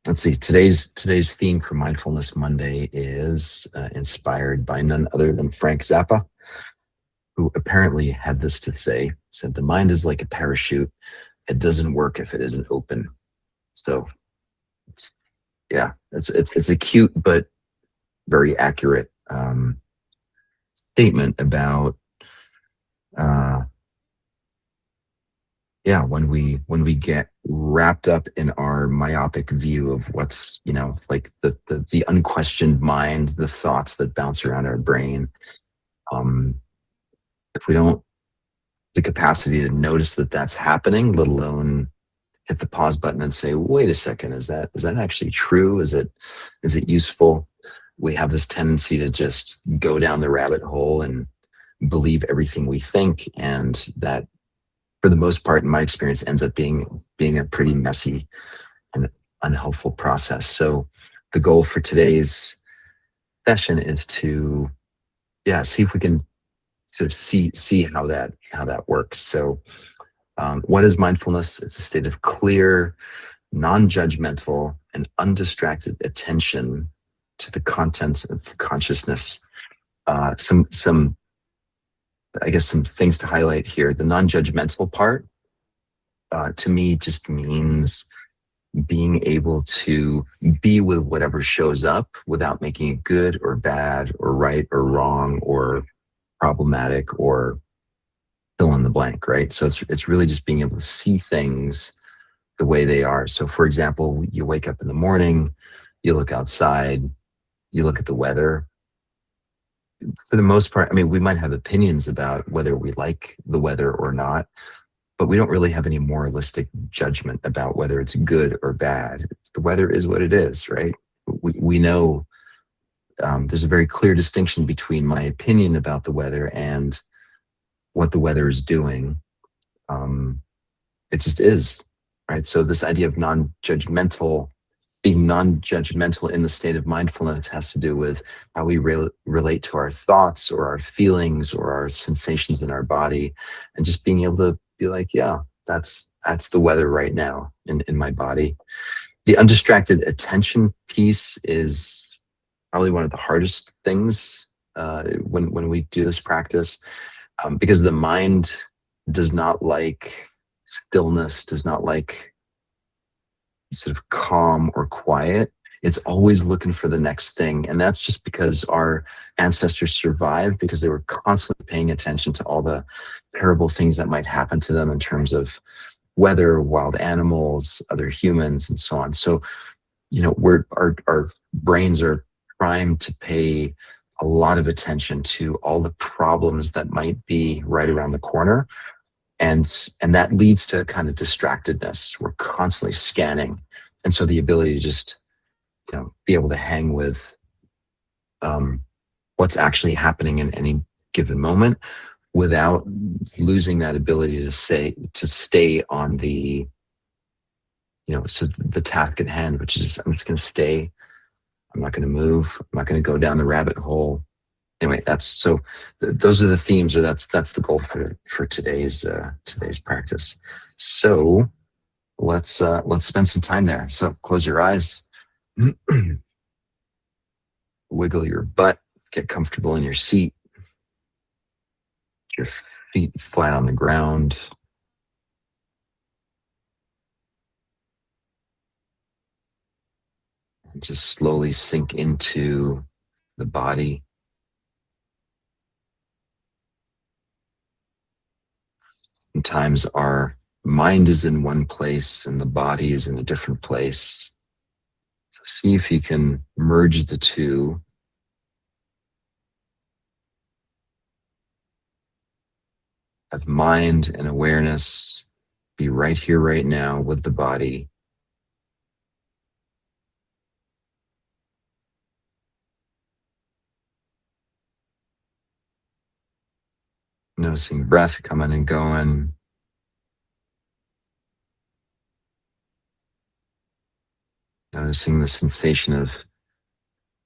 Let's see. Today's theme for Mindfulness Monday is inspired by none other than Frank Zappa, who apparently had this to say. Said the mind is like a parachute; it doesn't work if it isn't open. So, it's, yeah, it's a cute but very accurate statement about uh, yeah, when we get wrapped up in our myopic view of what's, like the unquestioned mind, the thoughts that bounce around our brain. um if we don't the capacity to notice that that's happening, let alone hit the pause button and say, wait a second, is that actually true? Is it useful? We have this tendency to just go down the rabbit hole and believe everything we think, and that, for the most part, in my experience, ends up being a pretty messy and unhelpful process. So the goal for today's session is to, yeah, see if we can sort of see how that works. So what is mindfulness? It's a state of clear, non-judgmental, and undistracted attention to the contents of consciousness. Some I guess some things to highlight here. The non-judgmental part, to me, just means being able to be with whatever shows up without making it good or bad or right or wrong or problematic or fill in the blank, right? So it's really just being able to see things the way they are. So, for example, you wake up in the morning, you look outside, you look at the weather. For the most part, I mean, we might have opinions about whether we like the weather or not, but we don't really have any moralistic judgment about whether it's good or bad. The weather is what it is, right? We know there's a very clear distinction between my opinion about the weather and what the weather is doing. Um, it just is, right? So this idea of being non-judgmental in the state of mindfulness has to do with how we relate to our thoughts or our feelings or our sensations in our body, and just being able to be like, yeah, that's the weather right now in my body. The undistracted attention piece is probably one of the hardest things when we do this practice, because the mind does not like stillness, does not like sort of calm or quiet. It's always looking for the next thing. And that's just because our ancestors survived because they were constantly paying attention to all the terrible things that might happen to them in terms of weather, wild animals, other humans, and so on. So, our brains are primed to pay a lot of attention to all the problems that might be right around the corner. And that leads to kind of distractedness. We're constantly scanning, and so the ability to just be able to hang with what's actually happening in any given moment without losing that ability to stay on the task at hand, which is, I'm just going to stay. I'm not going to move. I'm not going to go down the rabbit hole. Anyway, those are the themes, or that's the goal for today's practice. So let's spend some time there. So close your eyes, wiggle your butt, get comfortable in your seat, your feet flat on the ground. And just slowly sink into the body. Sometimes our mind is in one place and the body is in a different place. So see if you can merge the two. Have mind and awareness be right here, right now with the body. Noticing breath coming and going. Noticing the sensation of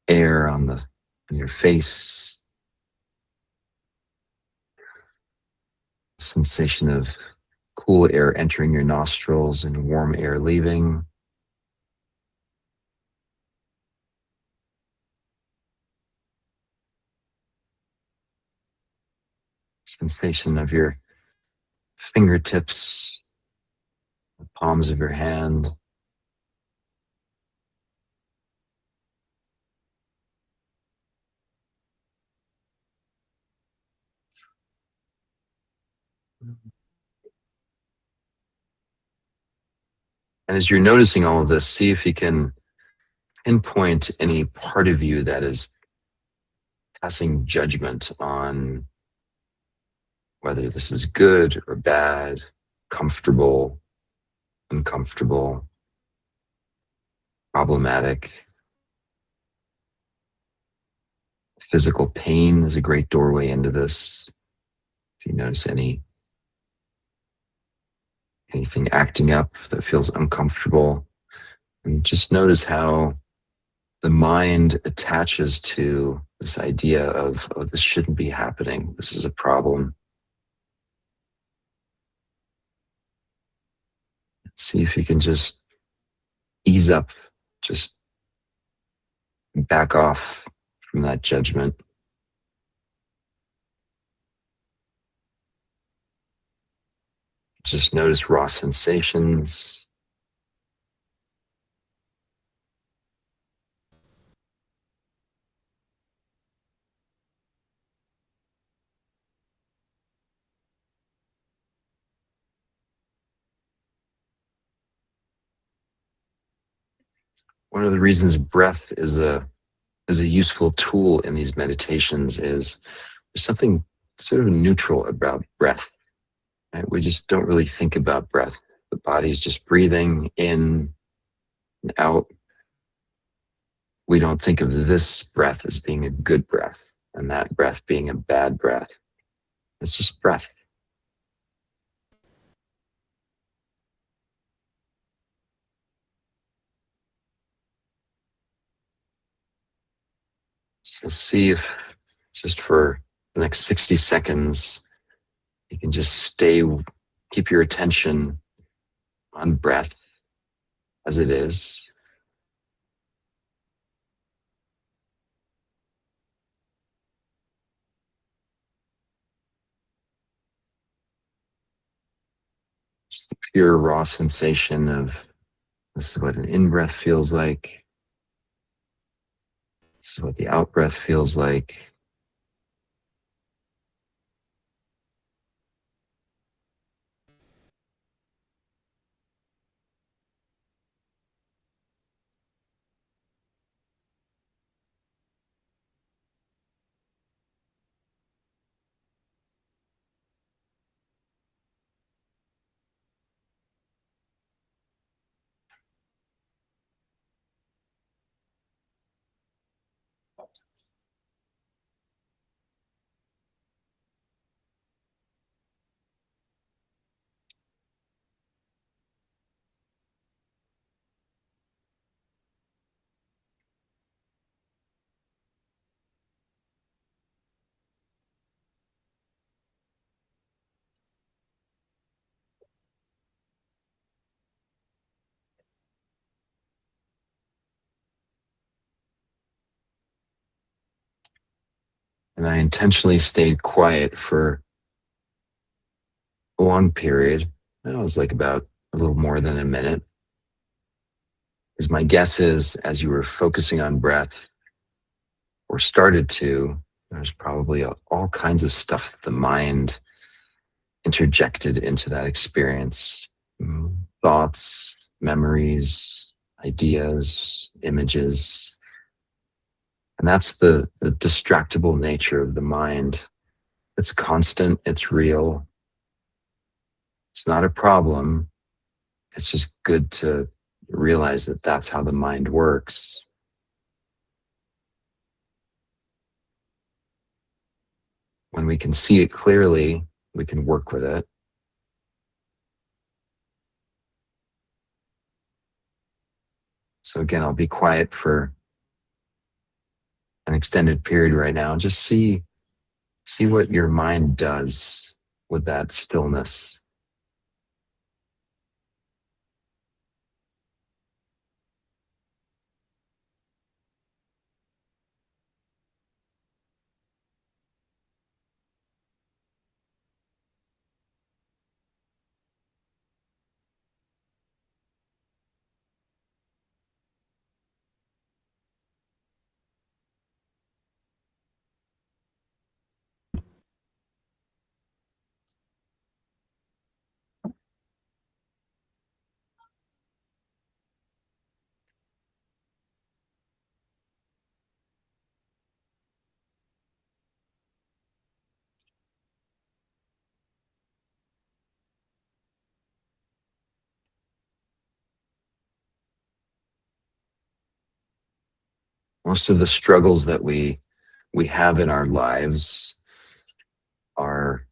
air on your face. Sensation of cool air entering your nostrils and warm air leaving. Sensation of your fingertips, the palms of your hand. And as you're noticing all of this, see if you can pinpoint any part of you that is passing judgment on whether this is good or bad, comfortable, uncomfortable, problematic. Physical pain is a great doorway into this. If you notice anything acting up that feels uncomfortable, and just notice how the mind attaches to this idea of, oh, this shouldn't be happening. This is a problem. See if you can just ease up, just back off from that judgment. Just notice raw sensations. One of the reasons breath is a useful tool in these meditations is there's something sort of neutral about breath. Right? We just don't really think about breath. The body's just breathing in and out. We don't think of this breath as being a good breath and that breath being a bad breath. It's just breath. So see if just for the next 60 seconds, you can just keep your attention on breath as it is. Just the pure raw sensation of this is what an in-breath feels like. This is what the out-breath feels like. And I intentionally stayed quiet for a long period. It was like about a little more than a minute. Because my guess is, as you were focusing on breath or started to, there's probably all kinds of stuff that the mind interjected into that experience. Thoughts, memories, ideas, images. And that's the distractible nature of the mind. It's constant, it's real. It's not a problem. It's just good to realize that that's how the mind works. When we can see it clearly, we can work with it. So again, I'll be quiet for an extended period right now. Just see what your mind does with that stillness. most of the struggles that we have in our lives are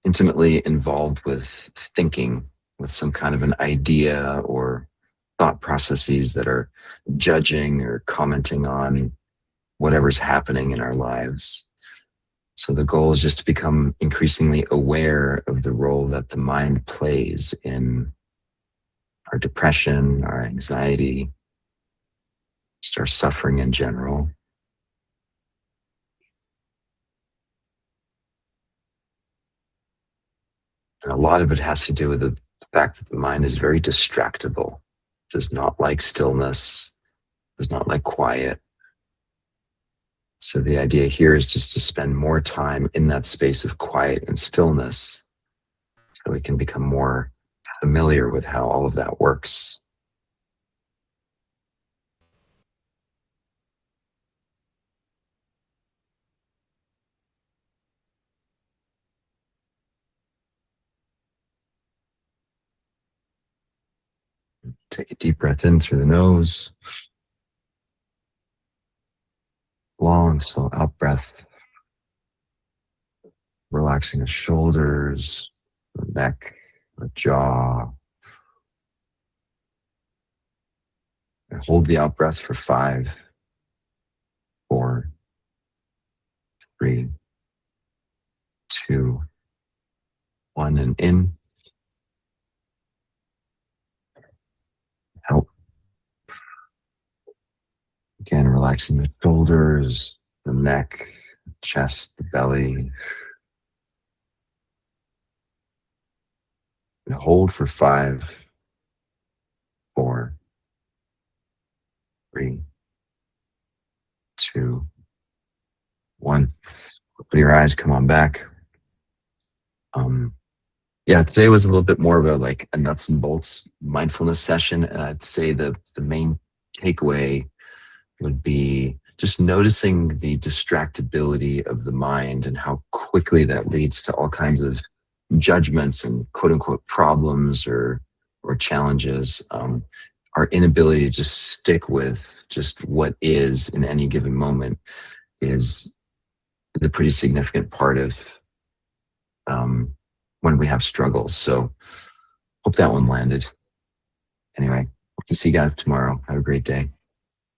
intimately involved with thinking, with some kind of an idea or thought processes that are judging or commenting on whatever's happening in our lives. So the goal is just to become increasingly aware of the role that the mind plays in our depression, our anxiety, just our suffering in general. And a lot of it has to do with the fact that the mind is very distractible, does not like stillness, does not like quiet. So the idea here is just to spend more time in that space of quiet and stillness so we can become more familiar with how all of that works. Take a deep breath in through the nose, long, slow out breath, relaxing the shoulders, the neck, the jaw. And hold the out breath for 5, 4, 3, 2, 1, and in. Out. Again, relaxing the shoulders, the neck, chest, the belly. And hold for 5, 4, 3, 2, 1. Open your eyes, come on back. Yeah, today was a little bit more of a nuts and bolts mindfulness session. And I'd say the main takeaway would be just noticing the distractibility of the mind and how quickly that leads to all kinds of judgments and quote unquote problems or challenges. Our inability to just stick with just what is in any given moment is a pretty significant part of when we have struggles. So hope that one landed. Anyway, hope to see you guys tomorrow. Have a great day.